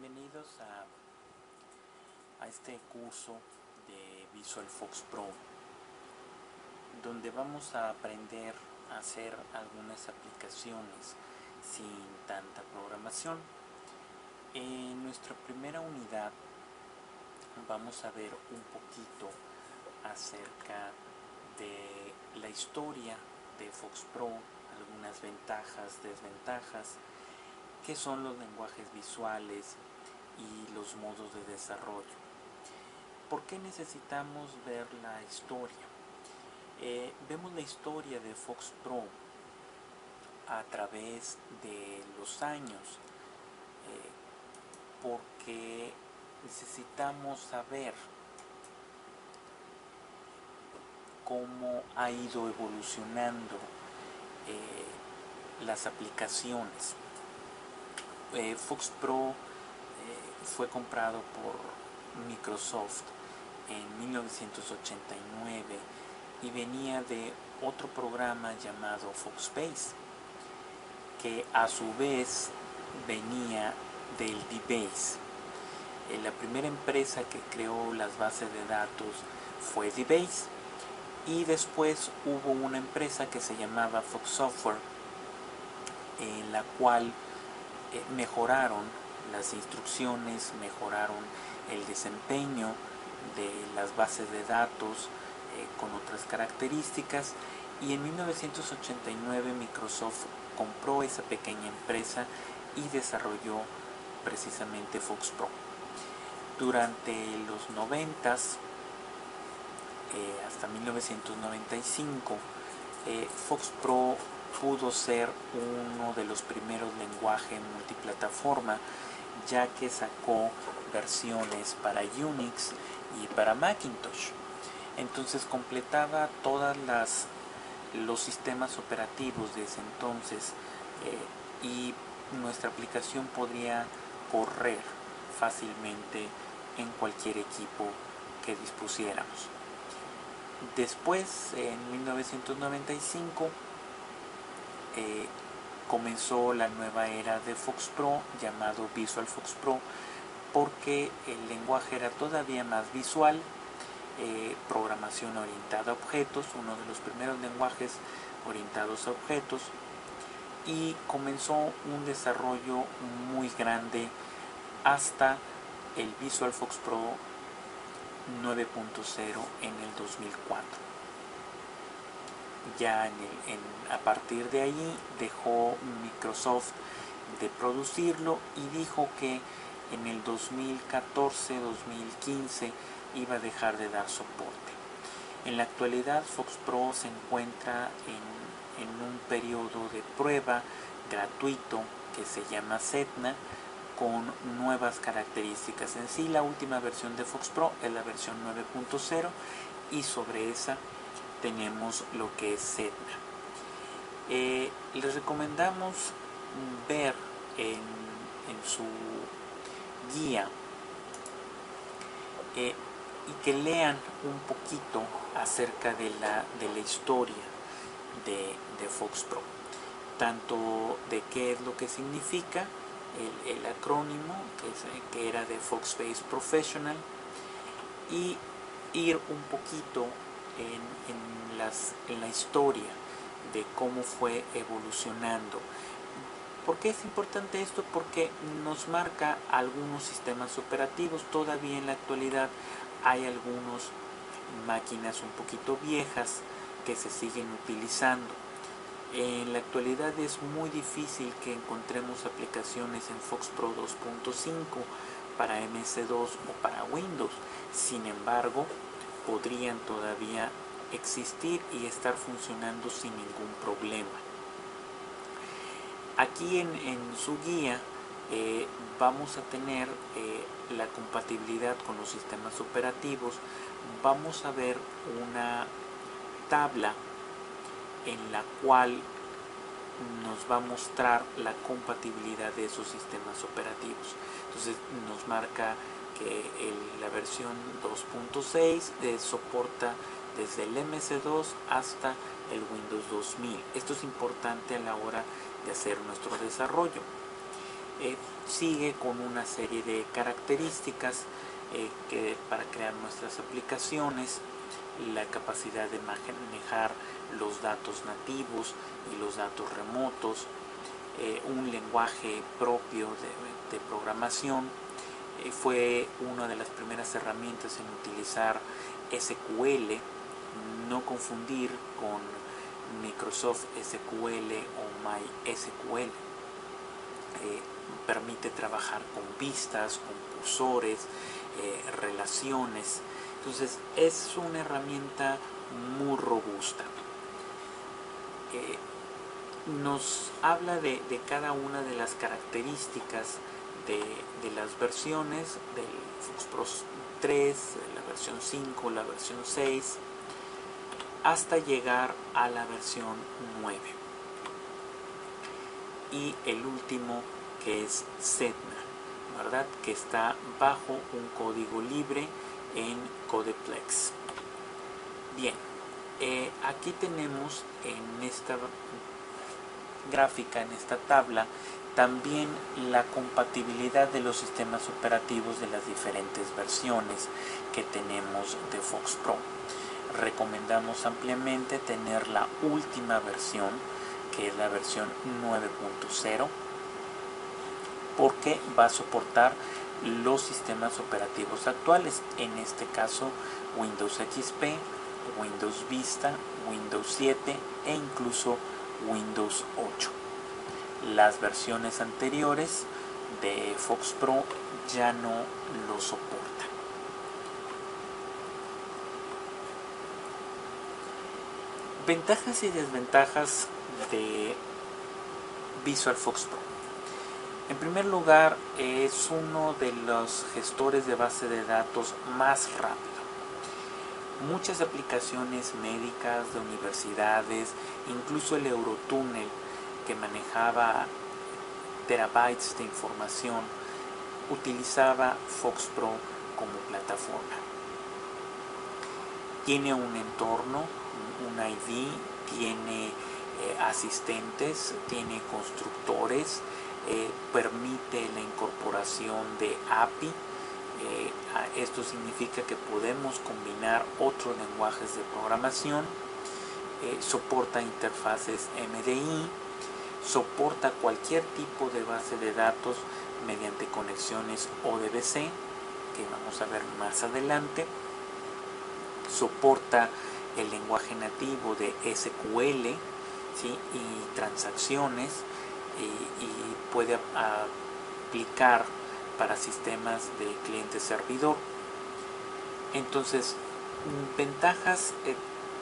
Bienvenidos a este curso de VisualFox Pro, donde vamos a aprender a hacer algunas aplicaciones sin tanta programación. En nuestra primera unidad vamos a ver un poquito acerca de la historia de Fox Pro, algunas ventajas, desventajas, qué son los lenguajes visuales y los modos de desarrollo. ¿Por qué necesitamos ver la historia? Vemos la historia de Fox Pro a través de los años, porque necesitamos saber cómo ha ido evolucionando las aplicaciones. Fox Pro fue comprado por Microsoft en 1989 y venía de otro programa llamado Foxbase, que a su vez venía del DBase. La primera empresa que creó las bases de datos fue DBase, y después hubo una empresa que se llamaba Fox Software, en la cual mejoraron las instrucciones, mejoraron el desempeño de las bases de datos con otras características, y en 1989 Microsoft compró esa pequeña empresa y desarrolló precisamente Fox Pro. Durante los 90s hasta 1995, Fox Pro pudo ser uno de los primeros lenguajes multiplataforma, ya que sacó versiones para Unix y para Macintosh. Entonces completaba todos los sistemas operativos de ese entonces, y nuestra aplicación podría correr fácilmente en cualquier equipo que dispusiéramos. Después, en 1995, comenzó la nueva era de Fox Pro, llamado VisualFox Pro, porque el lenguaje era todavía más visual, programación orientada a objetos, uno de los primeros lenguajes orientados a objetos, y comenzó un desarrollo muy grande hasta el VisualFox Pro 9.0 en el 2004. Ya a partir de ahí dejó Microsoft de producirlo y dijo que en el 2014-2015 iba a dejar de dar soporte. En la actualidad Fox Pro se encuentra en un periodo de prueba gratuito que se llama Setna, con nuevas características. En sí, la última versión de Fox Pro es la versión 9.0, y sobre esa tenemos lo que es Setna. Les recomendamos ver en su guía y que lean un poquito acerca de la historia de Fox Pro, tanto de qué es lo que significa el acrónimo, que era de Foxbase Professional, y ir un poquito en la historia de cómo fue evolucionando. ¿Por qué es importante esto? Porque nos marca algunos sistemas operativos. Todavía en la actualidad hay algunas máquinas un poquito viejas que se siguen utilizando. En la actualidad es muy difícil que encontremos aplicaciones en Fox Pro 2.5 para MS2 o para Windows. Sin embargo, podrían todavía existir y estar funcionando sin ningún problema. Aquí en su guía vamos a tener la compatibilidad con los sistemas operativos. Vamos a ver una tabla en la cual nos va a mostrar la compatibilidad de esos sistemas operativos. Entonces nos marca que la versión 2.6 soporta desde el MS2 hasta el Windows 2000. Esto es importante a la hora de hacer nuestro desarrollo. sigue con una serie de características para crear nuestras aplicaciones, la capacidad de manejar los datos nativos y los datos remotos, un lenguaje propio de programación. Fue una de las primeras herramientas en utilizar SQL, no confundir con Microsoft SQL o MySQL. Permite trabajar con vistas, con cursores, relaciones. Entonces es una herramienta muy robusta. Nos habla de cada una de las características de las versiones del FoxPro 3, la versión 5, la versión 6, hasta llegar a la versión 9. Y el último, que es Sedna, ¿verdad? Que está bajo un código libre en Codeplex. Bien, aquí tenemos en esta gráfica, en esta tabla, también la compatibilidad de los sistemas operativos de las diferentes versiones que tenemos de FoxPro. Recomendamos ampliamente tener la última versión, que es la versión 9.0, porque va a soportar los sistemas operativos actuales, en este caso Windows XP, Windows Vista, Windows 7 e incluso Windows 8. Las versiones anteriores de FoxPro ya no lo soportan. Ventajas y desventajas de Visual FoxPro. En primer lugar, es uno de los gestores de base de datos más rápido. Muchas aplicaciones médicas, de universidades, incluso el Eurotúnel, que manejaba terabytes de información, utilizaba FoxPro como plataforma. Tiene un entorno, un ID, tiene asistentes, tiene constructores, permite la incorporación de API. Esto significa que podemos combinar otros lenguajes de programación, soporta interfaces MDI, soporta cualquier tipo de base de datos mediante conexiones ODBC, que vamos a ver más adelante, soporta el lenguaje nativo de SQL, ¿sí? Y transacciones, y puede aplicar para sistemas de cliente-servidor. Entonces, ventajas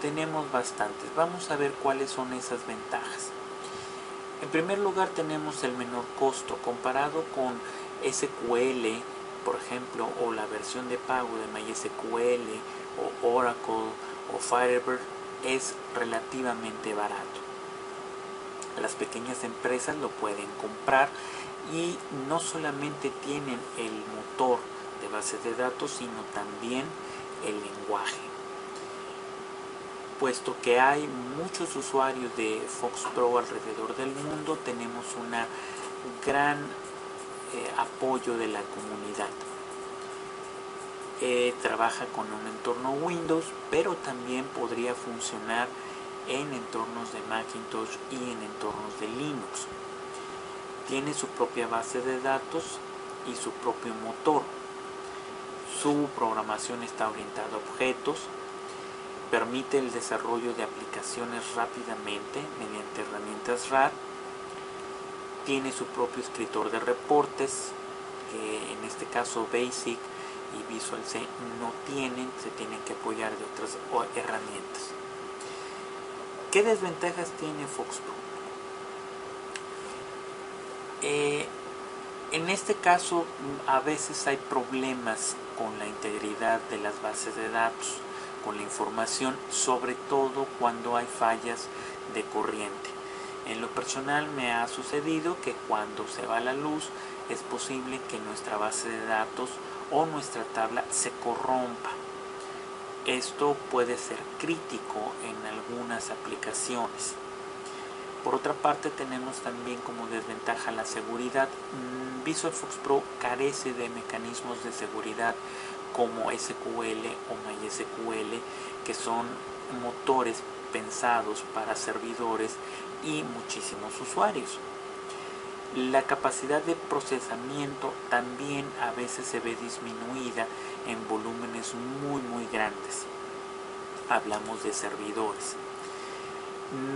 tenemos bastantes. Vamos a ver cuáles son esas ventajas. En primer lugar, tenemos el menor costo comparado con SQL, por ejemplo, o la versión de pago de MySQL o Oracle o Firebird. Es relativamente barato. Las pequeñas empresas lo pueden comprar y no solamente tienen el motor de base de datos, sino también el lenguaje. Puesto que hay muchos usuarios de FoxPro alrededor del mundo, tenemos un gran apoyo de la comunidad. Trabaja con un entorno Windows, pero también podría funcionar en entornos de Macintosh y en entornos de Linux. Tiene su propia base de datos y su propio motor. Su programación está orientada a objetos, permite el desarrollo de aplicaciones rápidamente mediante herramientas RAD, tiene su propio escritor de reportes, que en este caso Basic y Visual C no tienen, se tienen que apoyar de otras herramientas. ¿Qué desventajas tiene FoxPro? En este caso, a veces hay problemas con la integridad de las bases de datos, con la información, sobre todo cuando hay fallas de corriente. En lo personal me ha sucedido que cuando se va la luz es posible que nuestra base de datos o nuestra tabla se corrompa. Esto puede ser crítico en algunas aplicaciones. Por otra parte, tenemos también como desventaja la seguridad. VisualFox Pro carece de mecanismos de seguridad como SQL o MySQL, que son motores pensados para servidores y muchísimos usuarios. La capacidad de procesamiento también a veces se ve disminuida en volúmenes muy grandes. Hablamos de servidores.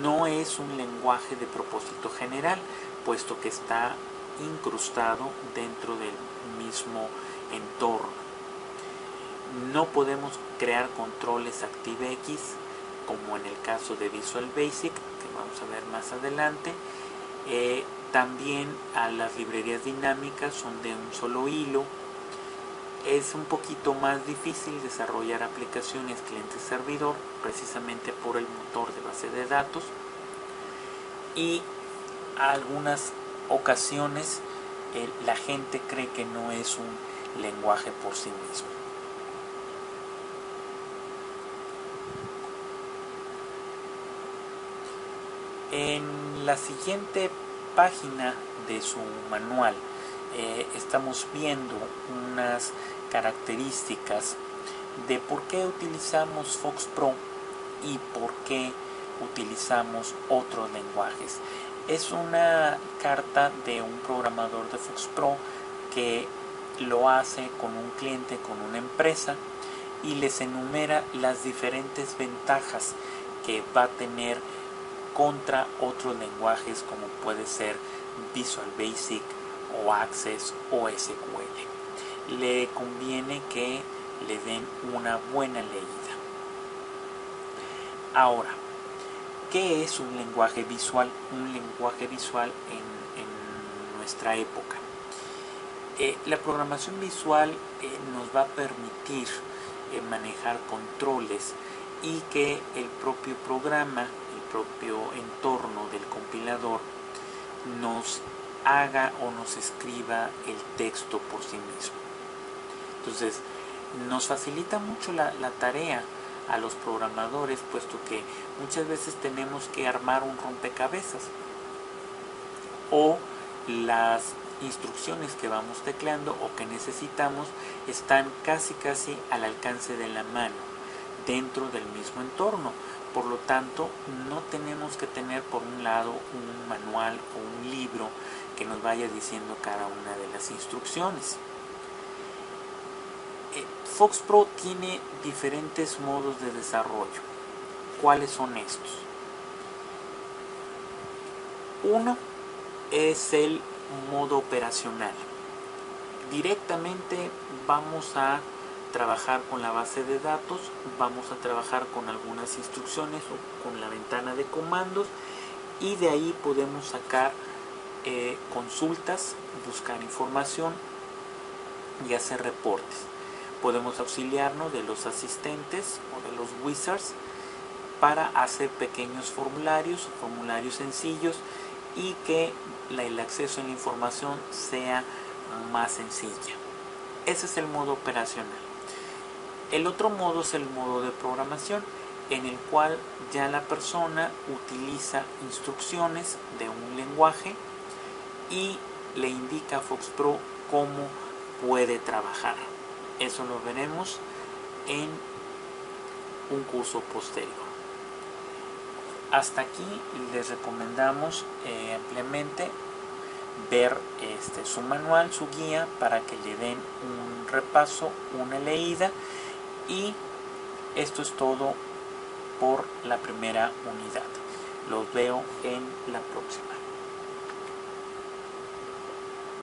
No es un lenguaje de propósito general, puesto que está incrustado dentro del mismo entorno. No podemos crear controles ActiveX, como en el caso de Visual Basic, que vamos a ver más adelante. También a las librerías dinámicas son de un solo hilo. Es un poquito más difícil desarrollar aplicaciones cliente-servidor, precisamente por el motor de base de datos, y algunas ocasiones la gente cree que no es un lenguaje por sí mismo. En la siguiente página de su manual estamos viendo unas características de por qué utilizamos Fox Pro y por qué utilizamos otros lenguajes. Es una carta de un programador de Fox Pro que lo hace con un cliente, con una empresa, y les enumera las diferentes ventajas que va a tener contra otros lenguajes como puede ser Visual Basic o Access o SQL. Le conviene que le den una buena leída. Ahora, ¿qué es un lenguaje visual? Un lenguaje visual en nuestra época. La programación visual nos va a permitir manejar controles y que el propio programa, el propio entorno del compilador nos haga o nos escriba el texto por sí mismo. Entonces, nos facilita mucho la tarea a los programadores, puesto que muchas veces tenemos que armar un rompecabezas, o las instrucciones que vamos tecleando o que necesitamos están casi al alcance de la mano dentro del mismo entorno. Por lo tanto, no tenemos que tener por un lado un manual o un libro que nos vaya diciendo cada una de las instrucciones. Fox Pro tiene diferentes modos de desarrollo. ¿Cuáles son estos? Uno es el modo operacional. Directamente vamos a trabajar con la base de datos, vamos a trabajar con algunas instrucciones o con la ventana de comandos, y de ahí podemos sacar consultas, buscar información y hacer reportes. Podemos auxiliarnos de los asistentes o de los wizards para hacer pequeños formularios sencillos, y que el acceso a la información sea más sencilla. Ese es el modo operacional. El otro modo es el modo de programación, en el cual ya la persona utiliza instrucciones de un lenguaje y le indica a Fox Pro cómo puede trabajar. Eso lo veremos en un curso posterior. Hasta aquí les recomendamos ampliamente ver su manual, su guía, para que le den un repaso, una leída, y esto es todo por la primera unidad. Los veo en la próxima.